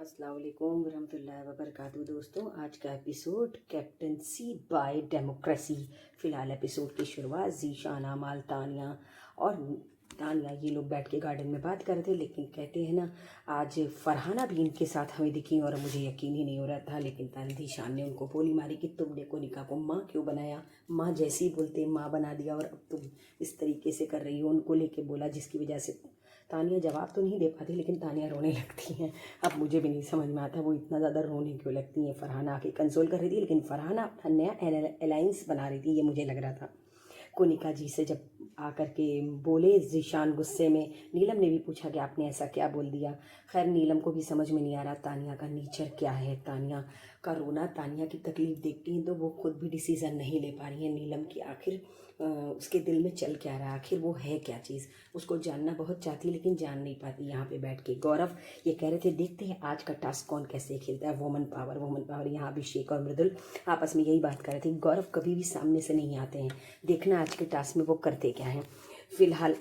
अस्सलाम वालेकुम वरहमतुल्लाहि वबरकातुहू। दोस्तों, आज का एपिसोड कैप्टनसी बाय डेमोक्रेसी। फ़िलहाल एपिसोड की शुरुआत ज़ीशान, आमाल, तानिया ये लोग बैठ के गार्डन में बात कर रहे थे। लेकिन कहते हैं ना, आज फरहाना भी इनके साथ हमें दिखी और मुझे यकीन ही नहीं हो रहा था। लेकिन ज़ीशान ने उनको गोली मारी कि तुमने कोनिका को माँ क्यों बनाया, माँ जैसे ही बोलते माँ बना दिया और अब तुम इस तरीके से कर रही हो। उनको लेके बोला, जिसकी वजह से तानिया जवाब तो नहीं दे पाती, लेकिन तानिया रोने लगती हैं। अब मुझे भी नहीं समझ में आता वो इतना ज़्यादा रोने क्यों लगती हैं। फरहाना आके कंसोल कर रही थी, लेकिन फरहाना अपना नया अलाइंस बना रही थी, ये मुझे लग रहा था। कोनिका जी से जब आकर के बोले ज़ीशान गुस्से में, नीलम ने भी पूछा कि आपने ऐसा क्या बोल दिया। खैर, नीलम को भी समझ में नहीं आ रहा तानिया का नेचर क्या है। तानिया का रोना, तानिया की तकलीफ़ देखती हैं तो वो खुद भी डिसीज़न नहीं ले पा रही हैं नीलम की आखिर उसके दिल में चल क्या रहा है, आखिर वो है क्या चीज़। उसको जानना बहुत चाहती है लेकिन जान नहीं पाती। यहाँ पे बैठ के गौरव ये कह रहे थे, देखते हैं आज का टास्क कौन कैसे खेलता है। Woman power, woman power. यहाँ अभिषेक और मृदुल आपस में यही बात कर रहे थे। गौरव कभी भी सामने से नहीं आते हैं, देखना आज के टास्क में वो करते क्या हैं। फिलहाल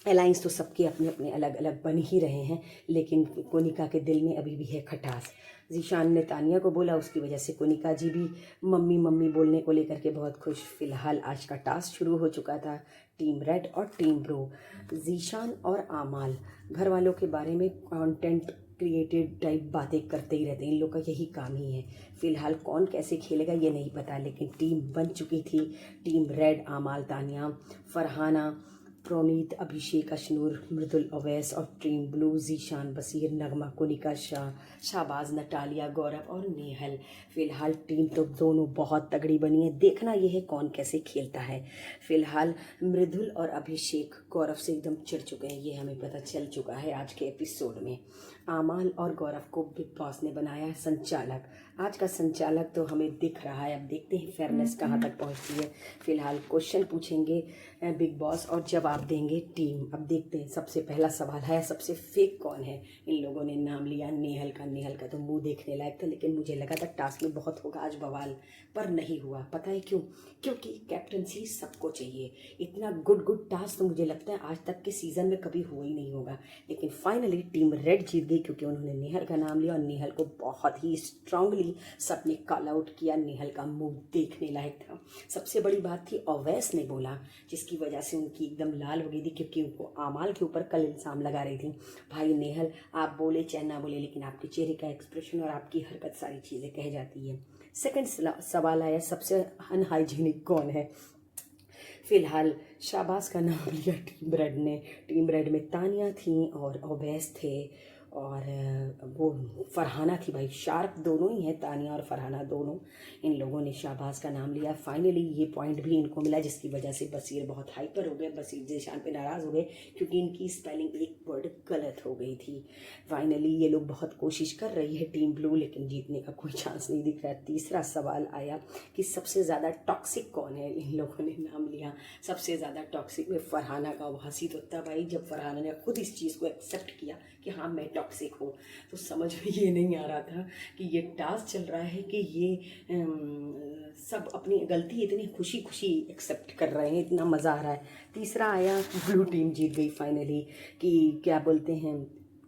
अलाइंस तो सबके अपने अपने अलग अलग बन ही रहे हैं, लेकिन कोनिका के दिल में अभी भी है खटास। ज़ीशान ने तानिया को बोला, उसकी वजह से कोनिका जी भी मम्मी मम्मी बोलने को लेकर के बहुत खुश। फिलहाल आज का टास्क शुरू हो चुका था। टीम रेड और टीम ब्लू, ज़ीशान और आमाल घर वालों के बारे में कंटेंट क्रिएटेड टाइप बातें करते ही रहते हैं। इन लोग का यही काम ही है। फिलहाल कौन कैसे खेलेगा ये नहीं पता, लेकिन टीम बन चुकी थी। टीम रेड आमाल, तानिया, फरहाना, प्रोनीत, अभिषेक, अशनूर, मृदुल, अवैस और टीम ब्लू ज़ीशान, बसीर, नगमा, कोनिका, शाहबाज, नटालिया, गौरव और नेहल। फिलहाल टीम तो दोनों बहुत तगड़ी बनी है, देखना यह है कौन कैसे खेलता है। फिलहाल मृदुल और अभिषेक गौरव से एकदम चिढ़ चुके हैं, ये हमें पता चल चुका है आज के एपिसोड में। आमाल और गौरव को बिग बॉस ने बनाया है संचालक। आज का संचालक तो हमें दिख रहा है, अब देखते हैं फेयरनेस कहाँ तक पहुँचती है। फिलहाल क्वेश्चन पूछेंगे बिग बॉस और जवाब देंगे टीम। अब देखते हैं, सबसे पहला सवाल है, सबसे फेक कौन है। इन लोगों ने नाम लिया नेहल का। नेहल का तो मुंह देखने लायक था, लेकिन मुझे लगा था टास्क में बहुत होगा आज बवाल, पर नहीं हुआ। पता है क्यों? क्योंकि कैप्टनसी सबको चाहिए। इतना गुड टास्क तो मुझे लगता है आज तक के सीज़न में कभी हुआ ही नहीं होगा। लेकिन फाइनली टीम रेड जीत गई, क्योंकि उन्होंने नेहल का नाम लिया और नेहल को बहुत ही स्ट्रांगली सबने कॉल आउट किया। नेहल का मुंह देखने लायक था। सबसे बड़ी बात थी अवैस ने बोला, जिसकी वजह से उनकी एकदम लाल हो गई थी, क्योंकि उनको आमाल के ऊपर कल इल्ज़ाम लगा रही थी। भाई नेहल, आप बोले चाहे ना बोले, लेकिन आपके चेहरे का एक्सप्रेशन और आपकी हरकत सारी चीज़ें कह जाती है। सेकंड सवाल आया, सबसे अनहाइजीनिक कौन है। फिलहाल शाबाश का नाम लिया टीम रेड ने। टीम रेड में तानिया थी और अवैस थे और वो फरहाना थी। भाई शार्प दोनों ही हैं, तानिया और फरहाना दोनों। इन लोगों ने शाबाश का नाम लिया। फाइनली ये पॉइंट भी इनको मिला, जिसकी वजह से बसीर बहुत हाइपर हो गए। बसीर ज़ीशान पे नाराज़ हो गए, क्योंकि इनकी स्पेलिंग एक वर्ड गलत हो गई थी। फाइनली ये लोग बहुत कोशिश कर रही है टीम ब्लू, लेकिन जीतने का कोई चांस नहीं दिख रहा है। तीसरा सवाल आया कि सबसे ज़्यादा टॉक्सिक कौन है। इन लोगों ने नाम लिया सबसे ज़्यादा टॉक्सिक में फरहाना का। हंसी तो तब आई जब फरहाना ने खुद इस चीज़ को एक्सेप्ट किया कि हाँ मैं टॉक्सिक हूँ। तो समझ में ये नहीं आ रहा था कि ये टास्क चल रहा है कि ये सब अपनी गलती इतनी खुशी खुशी एक्सेप्ट कर रहे हैं, इतना मज़ा आ रहा है। तीसरा आया, ब्लू टीम जीत गई फाइनली। कि क्या बोलते हैं,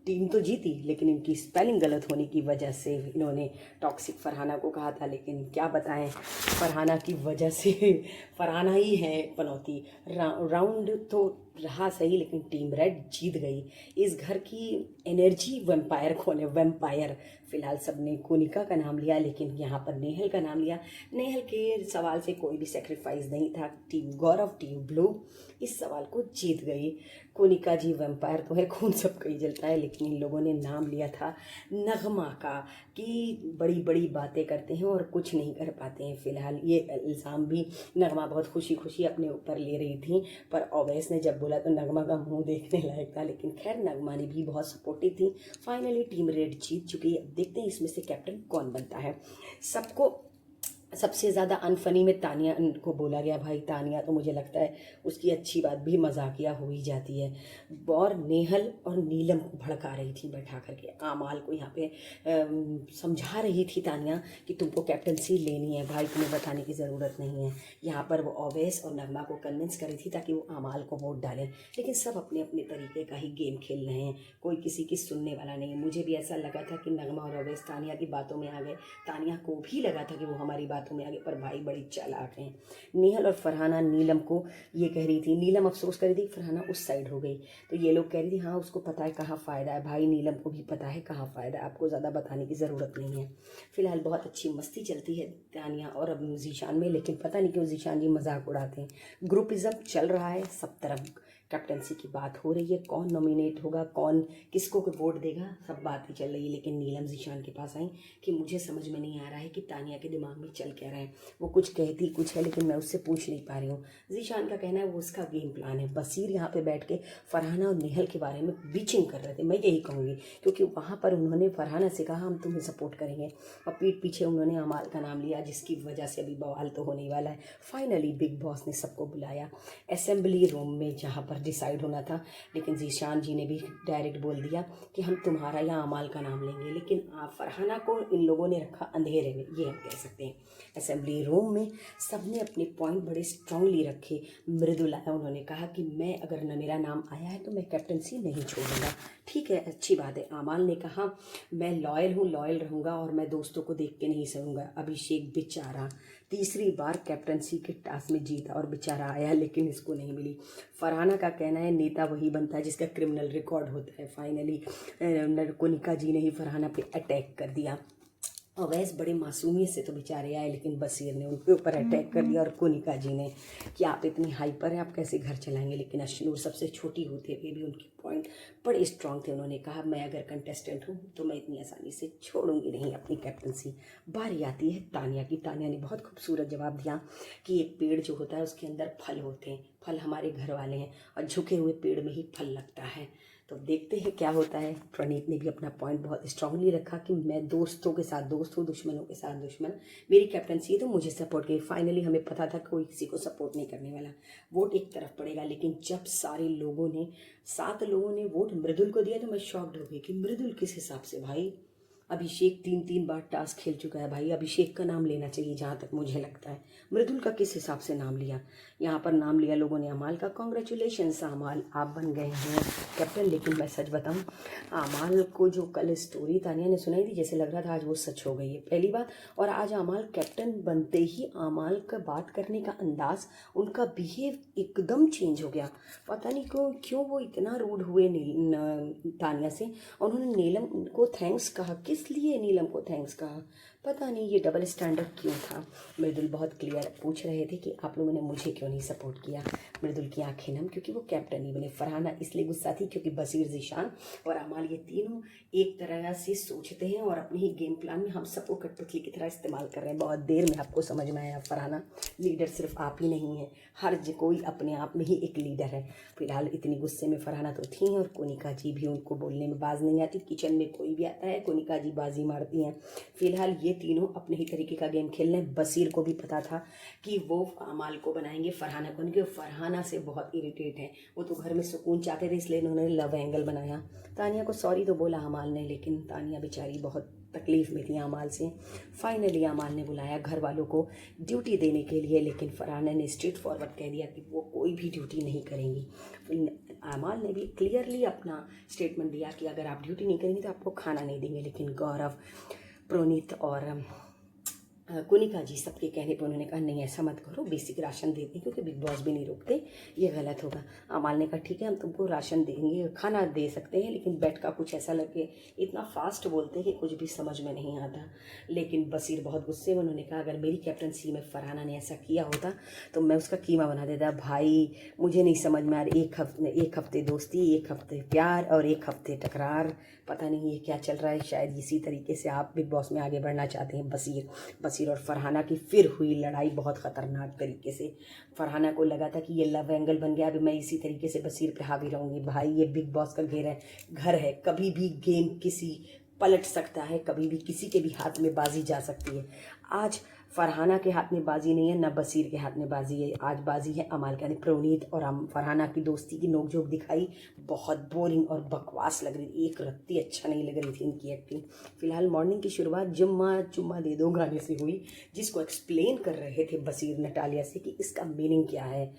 टीम तो जीती, लेकिन इनकी स्पेलिंग गलत होने की वजह से इन्होंने टॉक्सिक फरहाना को कहा था। लेकिन क्या बताएं, फरहाना की वजह से फरहाना ही है पनौती। राउंड तो रहा सही, लेकिन टीम रेड जीत गई। इस घर की एनर्जी वैम्पायर कौन है? वैम्पायर। फिलहाल सबने कोनिका का नाम लिया, लेकिन यहाँ पर नेहल का नाम लिया। नेहल के सवाल से कोई भी सेक्रीफाइस नहीं था। टीम गौरव, टीम ब्लू इस सवाल को जीत गई। कोनिका जी वैम्पायर तो है, खून सबका ही जलता है, लेकिन इन लोगों ने नाम लिया था नगमा का, कि बड़ी बड़ी बातें करते हैं और कुछ नहीं कर पाते हैं। फिलहाल ये इल्ज़ाम भी नगमा बहुत खुशी खुशी अपने ऊपर ले रही थी, पर अवैस ने जब बोला तो नगमा का मुंह देखने लायक था। लेकिन खैर, नगमा ने भी बहुत सपोर्टिव थी। फाइनली टीम रेड जीत चुकी है। अब देखते हैं इसमें से कैप्टन कौन बनता है। सबको सबसे ज़्यादा अनफनी में तानिया को बोला गया। भाई तानिया तो मुझे लगता है उसकी अच्छी बात भी मजाकिया हो ही जाती है। और नेहल और नीलम को भड़का रही थी बैठा करके, आमाल को यहाँ पे समझा रही थी तानिया कि तुमको कैप्टनसी लेनी है भाई, तुम्हें बताने की ज़रूरत नहीं है। यहाँ पर वो अवैस और नगमा को कन्विंस कर रही थी ताकि वो आमाल को वोट डालें, लेकिन सब अपने अपने तरीके का ही गेम खेल रहे हैं, कोई किसी की सुनने वाला नहीं है। मुझे भी ऐसा लगा था कि नगमा और अवैस तानिया की बातों में आ गए, तानिया को भी लगा था कि वो हमारी बातों में आ गए, पर भाई बड़ी चालाक हैं। नेहल और फरहाना नीलम को ये कह रही थी, नीलम अफसोस कर रही थी फरहाना उस साइड हो गई, तो ये लोग कह रही थी हाँ उसको पता है कहाँ फ़ायदा है। भाई नीलम को भी पता है कहाँ फ़ायदा है, आपको ज़्यादा बताने की ज़रूरत नहीं है। फिलहाल बहुत अच्छी मस्ती चलती है तानिया और अब जीशान में, लेकिन पता नहीं क्यों जीशान जी मजाक उड़ाते हैं। ग्रुपिज़म चल रहा है सब तरफ, कैप्टनसी की बात हो रही है, कौन नॉमिनेट होगा, कौन किसको वोट देगा, सब बातें चल रही है। लेकिन नीलम जीशान के पास आई कि मुझे समझ में नहीं आ रहा है कि तानिया के दिमाग में चल क्या रहा है, वो कुछ कहती कुछ है लेकिन मैं उससे पूछ नहीं पा रही हूँ। जीशान का कहना है वो उसका गेम प्लान है। बसीर यहाँ पे बैठ के फरहाना और नेहल के बारे में बीचिंग कर रहे थे, मैं यही कहूँगी, क्योंकि वहाँ पर उन्होंने फरहाना से कहा हम तुम्हें सपोर्ट करेंगे, और पीठ पीछे उन्होंने अमाल का नाम लिया, जिसकी वजह से अभी बवाल तो होने वाला है। फाइनली बिग बॉस ने सबको बुलाया असेंबली रूम में जहाँ पर डिसाइड होना था, लेकिन जीशान जी ने भी डायरेक्ट बोल दिया कि हम तुम्हारा या अमाल का नाम लेंगे, लेकिन फरहाना को इन लोगों ने रखा अंधेरे में, ये हम कह सकते हैं। असेंबली रूम में सबने अपने पॉइंट बड़े स्ट्रांगली रखे। मृदुला उन्होंने कहा कि मैं अगर न मेरा नाम आया है तो मैं कैप्टनसी नहीं छोड़ूंगा, ठीक है अच्छी बात है। आमाल ने कहा मैं लॉयल हूँ, लॉयल रहूँगा और मैं दोस्तों को देख के नहीं सहूँगा। अभिषेक बेचारा तीसरी बार कैप्टनसी के टास्क में जीता और बेचारा आया लेकिन इसको नहीं मिली। फरहाना का कहना है नेता वही बनता है जिसका क्रिमिनल रिकॉर्ड होता है। फाइनली कोनिका जी ने ही फरहाना पे अटैक कर दिया। अवैस बड़े मासूमियत से तो बेचारे आए, लेकिन बसीर ने उनके ऊपर अटैक कर दिया और कोनिका जी ने कि आप इतनी हाइपर हैं, आप कैसे घर चलाएंगे। लेकिन अश्नूर सबसे छोटी होते हुए भी उनके पॉइंट बड़े स्ट्रांग थे। उन्होंने कहा मैं अगर कंटेस्टेंट हूँ तो मैं इतनी आसानी से छोड़ूंगी नहीं अपनी कैप्टनसी। बारी आती है तानिया की। तानिया ने बहुत खूबसूरत जवाब दिया कि एक पेड़ जो होता है उसके अंदर फल होते हैं, फल हमारे घर वाले हैं और झुके हुए पेड़ में ही फल लगता है। तो देखते हैं क्या होता है। प्रणीत ने भी अपना पॉइंट बहुत स्ट्रांगली रखा कि मैं दोस्तों के साथ दोस्त हूँ, दुश्मनों के साथ दुश्मन, मेरी कैप्टनसी है तो मुझे सपोर्ट करिए। फाइनली हमें पता था कोई किसी को सपोर्ट नहीं करने वाला, वोट एक तरफ पड़ेगा। लेकिन जब सारे लोगों ने 7 लोगों ने वोट मृदुल को दिया तो मैं शॉक्ड हो गई कि मृदुल किस हिसाब से। भाई अभिषेक 3 बार टास्क खेल चुका है, भाई अभिषेक का नाम लेना चाहिए जहाँ तक मुझे लगता है। मृदुल का किस हिसाब से नाम लिया, यहाँ पर नाम लिया लोगों ने अमाल का। कॉन्ग्रेचुलेशंस अमाल, आप बन गए हैं कैप्टन। लेकिन मैं सच बताऊँ, अमाल को जो कल स्टोरी तानिया ने सुनाई थी जैसे लग रहा था आज वो सच हो गई है पहली बात। और आज अमाल कैप्टन बनते ही अमाल का बात करने का अंदाज, उनका बिहेव एकदम चेंज हो गया। पता नहीं क्यों वो इतना रूड हुए तानिया से। उन्होंने नीलम को थैंक्स कहा, किस लिए नीलम को थैंक्स कहा पता नहीं, ये डबल स्टैंडर्ड क्यों था। मृदुल बहुत क्लियर पूछ रहे थे कि आप लोगों ने मुझे क्यों नहीं सपोर्ट किया। मृदुल की आंखें नम, क्योंकि वो कैप्टन ही बने। फरहाना इसलिए गुस्सा थी क्योंकि बसीर, जीशान और अमाल ये तीनों एक तरह से सोचते हैं और अपने ही गेम प्लान में हम सबको कठपुतली की तरह इस्तेमाल कर रहे हैं। बहुत देर में आपको समझ में आया फरहाना, लीडर सिर्फ आप ही नहीं है, हर कोई अपने आप में ही एक लीडर है। फिलहाल इतनी गुस्से में फरहाना तो थी और कोनिका जी भी, उनको बोलने में बाज नहीं आती। किचन में कोई भी आता है कोनिका जी बाजी मारती हैं। फिलहाल ये तीनों अपने ही तरीके का गेम खेल रहे हैं। बसीर को भी पता था कि वो अमाल को बनाएंगे, फरहाना को, उनके फरहाना से बहुत इरिटेट हैं। वो तो घर में सुकून चाहते थे, इसलिए उन्होंने लव एंगल बनाया। तानिया को सॉरी तो बोला अमाल ने, लेकिन तानिया बेचारी बहुत तकलीफ़ में थी अमाल से। फाइनली अमाल ने बुलाया घर वालों को ड्यूटी देने के लिए, लेकिन फरहाना ने स्ट्रेट फॉरवर्ड कह दिया कि वो कोई भी ड्यूटी नहीं करेंगी। अमाल ने भी क्लियरली अपना स्टेटमेंट दिया कि अगर आप ड्यूटी नहीं करेंगे तो आपको खाना नहीं देंगे। लेकिन गौरव, प्रोनीत और कोनिका जी सबके कहने पर उन्होंने कहा नहीं ऐसा मत करो, बेसिक राशन देते हैं क्योंकि बिग बॉस भी नहीं रोकते, ये गलत होगा। अमाल ने कहा ठीक है हम तुमको राशन देंगे, खाना दे सकते हैं, लेकिन बेड का कुछ ऐसा लगे। इतना फास्ट बोलते हैं कि कुछ भी समझ में नहीं आता। लेकिन बसीर बहुत गुस्से में, उन्होंने कहा अगर मेरी कैप्टनसी में फरहाना ने ऐसा किया होता तो मैं उसका कीमा बना देता। भाई मुझे नहीं समझ में आ रही, एक हफ्ते दोस्ती, एक हफ्ते प्यार और एक हफ्ते टकरार, पता नहीं ये क्या चल रहा है। शायद इसी तरीके से आप बिग बॉस में आगे बढ़ना चाहते हैं। बसीर और फरहाना की फिर हुई लड़ाई बहुत ख़तरनाक तरीके से। फरहाना को लगा था कि ये लव एंगल बन गया, अभी मैं इसी तरीके से बसीर पे हावी रहूँगी। भाई ये बिग बॉस का घर है, कभी भी गेम किसी पलट सकता है, कभी भी किसी के भी हाथ में बाजी जा सकती है। आज फरहाना के हाथ में बाजी नहीं है, ना बसीर के हाथ में बाजी है, आज बाजी है अमाल का। प्रोनीत और फरहाना की दोस्ती की नोकझोंक दिखाई, बहुत बोरिंग और बकवास लग रही थी, एक रत्ती अच्छा नहीं लग रही थी इनकी एक्टिंग। फिलहाल मॉर्निंग की शुरुआत जुम्मा चुम्मा दे दो गाने से हुई, जिसको एक्सप्लेन कर रहे थे बसीर नटालिया से कि इसका मीनिंग क्या है।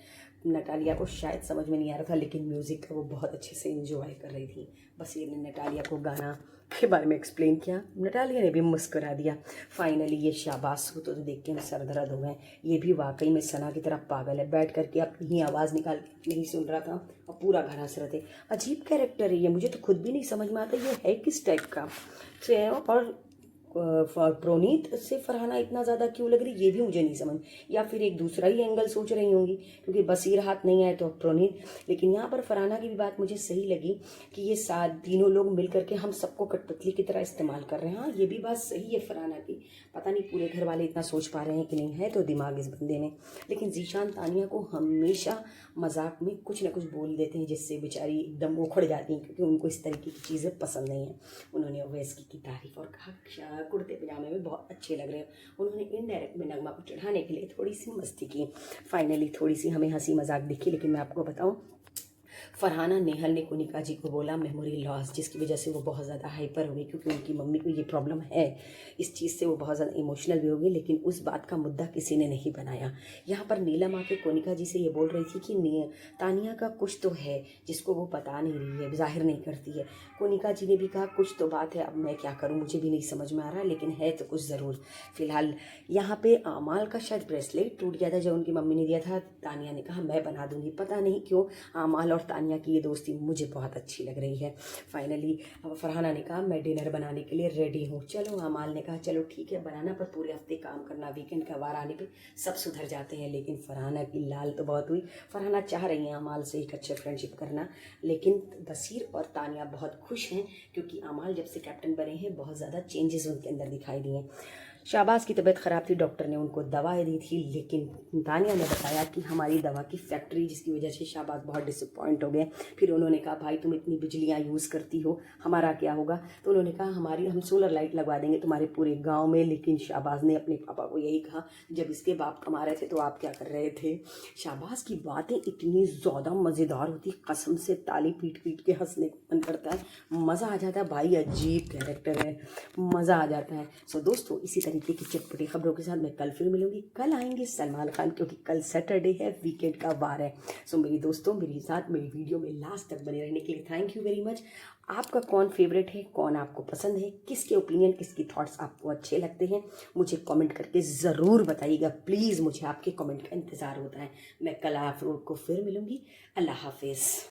नटालिया को शायद समझ में नहीं आ रहा था, लेकिन म्यूज़िक का वो बहुत अच्छे से एंजॉय कर रही थी। बसीर ने नटालिया को गाना के बारे में एक्सप्लेन किया, नटालिया ने भी मुस्करा दिया। फाइनली ये शाबाश को तो देख के सर दर्द हो गए, ये भी वाकई में सना की तरह पागल है, बैठ करके अपनी आवाज़ निकाल के नहीं सुन रहा था और पूरा घर हंस रहे थे। अजीब कैरेक्टर है ये, मुझे तो खुद भी नहीं समझ में आता ये है किस टाइप का। और प्रोनीत से फरहाना इतना ज़्यादा क्यों लग रही ये भी मुझे नहीं समझ, या फिर एक दूसरा ही एंगल सोच रही होंगी, क्योंकि बसीर हाथ नहीं आए तो प्रोनीत। लेकिन यहाँ पर फरहाना की भी बात मुझे सही लगी कि ये तीनों लोग मिल करके हम सबको कठपुतली की तरह इस्तेमाल कर रहे हैं। हाँ, ये भी बात सही है फरहाना की, पता नहीं पूरे घर वाले इतना सोच पा रहे हैं कि नहीं, है तो दिमाग इस बंदे में। लेकिन जीशान तानिया को हमेशा मजाक में कुछ ना कुछ बोल देते हैं, जिससे बेचारी एकदम उखड़ जाती हैं, क्योंकि उनको इस तरीके की चीज़ें पसंद नहीं हैं। उन्होंने ओवैसी की तारीफ और कहा कुर्ते पजामे में बहुत अच्छे लग रहे हैं। उन्होंने इनडायरेक्ट में नगमा को चढ़ाने के लिए थोड़ी सी मस्ती की। फाइनली थोड़ी सी हमें हंसी मजाक दिखी, लेकिन मैं आपको बताऊं, फरहाना नेहल ने कोनिका जी को बोला मेमोरी लॉस, जिसकी वजह से वो बहुत ज़्यादा हाइपर हो गई, क्योंकि उनकी मम्मी को ये प्रॉब्लम है। इस चीज़ से वो बहुत ज़्यादा इमोशनल भी हो गई, लेकिन उस बात का मुद्दा किसी ने नहीं बनाया। यहाँ पर नीलम आके कोनिका जी से ये बोल रही थी कि तानिया का कुछ तो है जिसको वो बता नहीं रही है, जाहिर नहीं करती है। कोनिका जी ने भी कहा कुछ तो बात है, अब मैं क्या करूँ, मुझे भी नहीं समझ में आ रहा, लेकिन है तो कुछ ज़रूर। फिलहाल यहाँ पे अमाल का शायद ब्रेसलेट टूट गया था जो उनकी मम्मी ने दिया था। तानिया ने कहा मैं बना दूंगी, पता नहीं क्यों अमाल और तानिया की ये दोस्ती मुझे बहुत अच्छी लग रही है। फाइनली फरहाना ने कहा मैं डिनर बनाने के लिए रेडी हूँ, चलो। अमाल ने कहा चलो ठीक है बनाना, पर पूरे हफ्ते काम करना, वीकेंड का वार आने पे सब सुधर जाते हैं। लेकिन फरहाना की लाल तो बहुत हुई, फरहाना चाह रही हैं अमाल से एक अच्छे फ्रेंडशिप करना, लेकिन बसीर और तानिया बहुत खुश हैं, क्योंकि अमाल जब से कैप्टन बने हैं बहुत ज़्यादा चेंजेस उनके अंदर दिखाई दिए। शाहबाज की तबीयत ख़राब थी, डॉक्टर ने उनको दवाएं दी थी, लेकिन तानिया ने बताया कि हमारी दवा की फैक्ट्री, जिसकी वजह से शाहबाज बहुत डिसअपॉइंट हो गए। फिर उन्होंने कहा भाई तुम इतनी बिजलियाँ यूज़ करती हो, हमारा क्या होगा? तो उन्होंने कहा हम सोलर लाइट लगवा देंगे तुम्हारे पूरे गाँव में। लेकिन शाहबाज ने अपने पापा को यही कहा, जब इसके बाप कमा रहे थे तो आप क्या कर रहे थे? शाहबाज की बातें इतनी ज़्यादा मज़ेदार होती, कसम से ताली पीट पीट के हंसने को मन करता है, मज़ा आ जाता है भाई, अजीब कैरेक्टर है, मज़ा आ जाता है। सो दोस्तों, इसी तरीके की चटपटी खबरों के साथ मैं कल फिर मिलूंगी। कल आएंगे सलमान खान, क्योंकि कल सैटरडे है, वीकेंड का वार है। सो मेरी दोस्तों, मेरे साथ मेरी वीडियो में लास्ट तक बने रहने के लिए थैंक यू वेरी मच। आपका कौन फेवरेट है, कौन आपको पसंद है, किसके ओपिनियन, किसकी थॉट्स आपको अच्छे लगते हैं, मुझे कमेंट करके ज़रूर बताइएगा प्लीज़, मुझे आपके कमेंट का इंतज़ार होता है। मैं कल आप लोग को फिर मिलूंगी। अल्लाह हाफिज़।